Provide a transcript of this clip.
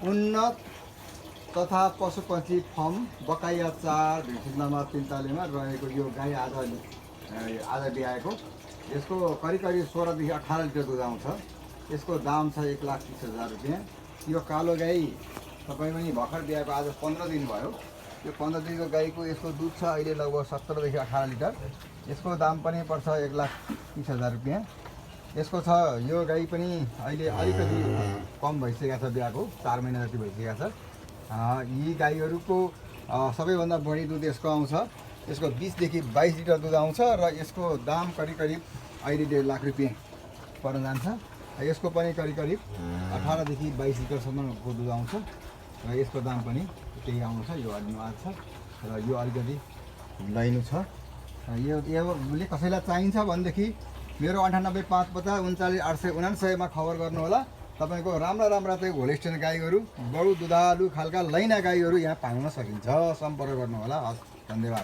उन्नत तथा पशुपक्षी फर्म बकाइया 4 भिसिट नम्बर 43 मा रहेको यो गाई आज ब्याएको। यसको करिब 16 देखि 18 लिटर दुध आउँछ। यसको दाम छ 1,30,000 रुपियाँ। यो कालो गाई तपाईँ पनि भर्खर ब्याएको आज 15 दिन भयो। यो 15 दिनको गाईको यसको दुध छ अहिले लगभग 17 देखि 18 लिटर। यसको दाम पनि पर्छ 1,30,000 रुपियाँ। यसको छ यो गाई पनि अहिले अलिकति कम भइसकेको छ, ब्याएको 4 महिना जति भइसकेको छ। यी गाईहरूको सबैभन्दा बढी दुध यसको आउँछ। यसको 20 देखि 22 लिटर दुध आउँछ र यसको दाम करिब अहिले 1.5 लाख रुपियाँ पर्न जान्छ। यसको पनि करिब 18 देखि 22 लिटरसम्मको दुध आउँछ र यसको दाम पनि त्यही आउँछ। यो अनुवाद छ र यो अलिकति लाइनु छ। योले कसैलाई चाहिन्छ भनेदेखि मेरो 985539 मा खबर गर्नुहोला। तपाईको राम्रा चाहिँ होलिस्टेन गाईहरू, बडु दुधालु खालका लैना गाईहरू यहाँ पाउन सकिन्छ। सम्पर्क गर्नुहोला। हस्, धन्यवाद।